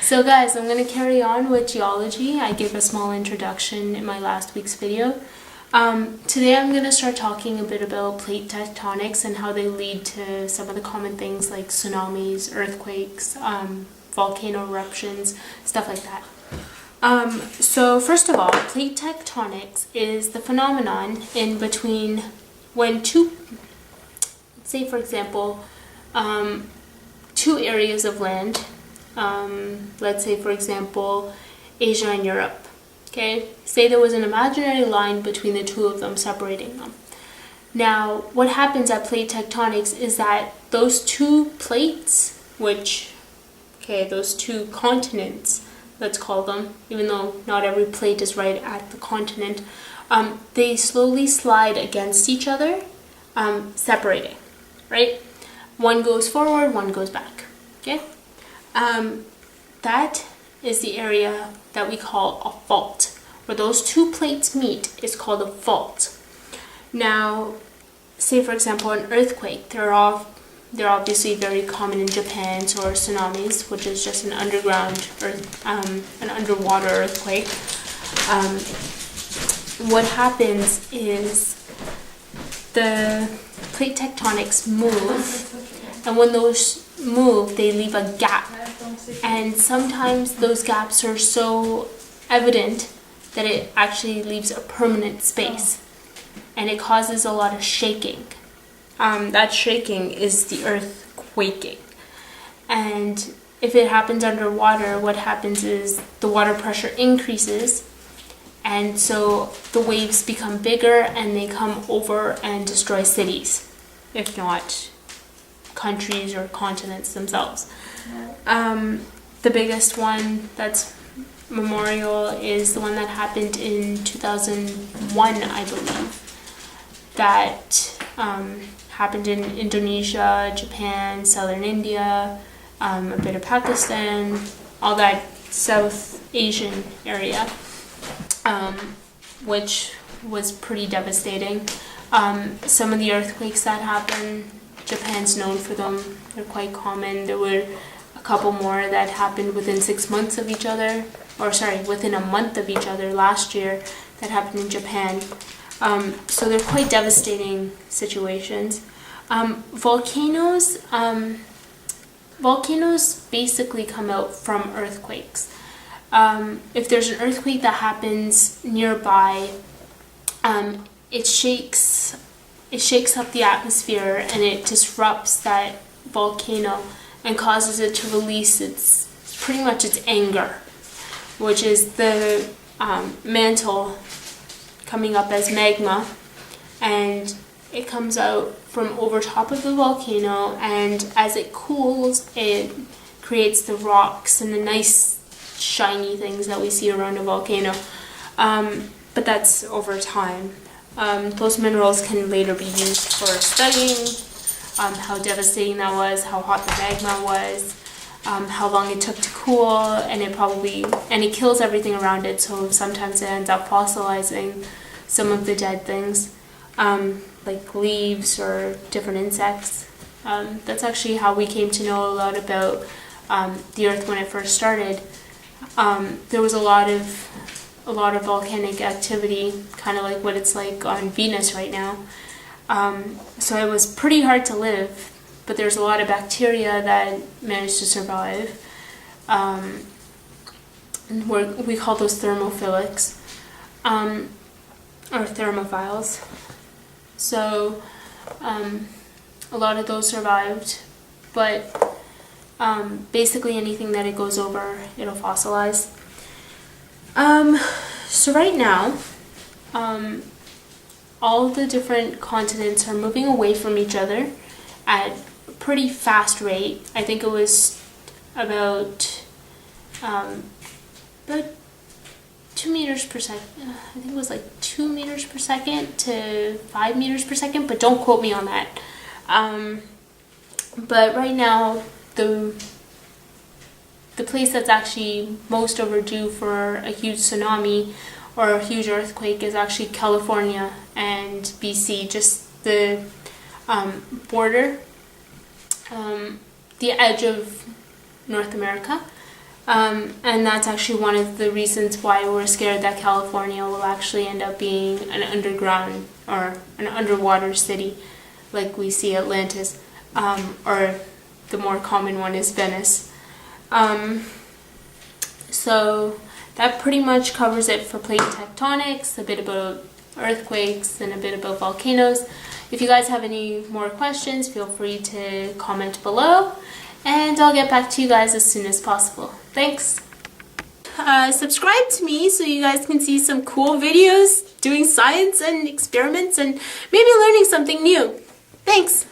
So guys, I'm going to carry on with geology. I gave a small introduction in my last week's video. Today I'm going to start talking a bit about plate tectonics and how they lead to some of the common things like tsunamis, earthquakes, volcano eruptions, stuff like that. So first of all, plate tectonics is the phenomenon in between when two, say for example, two areas of land, let's say for example Asia and Europe, okay? Say there was an imaginary line between the two of them separating them. Now what happens at plate tectonics is that those two plates, those two continents, let's call them, even though not every plate is right at the continent, they slowly slide against each other, separating, right? One goes forward, one goes back, okay? That is the area that we call a fault. Where those two plates meet is called a fault. Now, say for example an earthquake, they're obviously very common in Japan, so are tsunamis, which is just an underground an underwater earthquake. What happens is the plate tectonics move, and when those move, they leave a gap, and sometimes those gaps are so evident that it actually leaves a permanent space, and it causes a lot of shaking. That shaking is the earth quaking. And if it happens underwater, what happens is the water pressure increases, and so the waves become bigger and they come over and destroy cities, if not countries or continents themselves. The biggest one that's memorial is the one that happened in 2001, I believe. That happened in Indonesia, Japan, southern India, a bit of Pakistan, all that South Asian area, which was pretty devastating. Some of the earthquakes that happen, Japan's known for them. They're quite common. There were a couple more that happened within 6 months of each other, within a month of each other last year that happened in Japan. So they're quite devastating situations. Volcanoes basically come out from earthquakes. If there's an earthquake that happens nearby, it shakes up the atmosphere and it disrupts that volcano and causes it to release pretty much its anger, which is the mantle coming up as magma, and it comes out from over top of the volcano, and as it cools it creates the rocks and the nice shiny things that we see around a volcano, but that's over time. Those minerals can later be used for studying how devastating that was, how hot the magma was, how long it took to cool, and it kills everything around it, so sometimes it ends up fossilizing some of the dead things, like leaves or different insects. That's actually how we came to know a lot about the Earth when it first started. There was a lot of volcanic activity, kind of like what it's like on Venus right now. So it was pretty hard to live, but there's a lot of bacteria that managed to survive. And we call those thermophilics, or thermophiles. So a lot of those survived, but basically anything that it goes over, it'll fossilize. So right now, all the different continents are moving away from each other at a pretty fast rate. I think it was about 2 meters per second. I think it was like 2 meters per second to 5 meters per second, but don't quote me on that. But right now, the place that's actually most overdue for a huge tsunami or a huge earthquake is actually California and BC, just the border, the edge of North America. And that's actually one of the reasons why we're scared that California will actually end up being an underground or an underwater city like we see Atlantis, or the more common one is Venice. So that pretty much covers it for plate tectonics, a bit about earthquakes, and a bit about volcanoes. If you guys have any more questions, feel free to comment below, and I'll get back to you guys as soon as possible. Thanks! Subscribe to me so you guys can see some cool videos doing science and experiments and maybe learning something new. Thanks!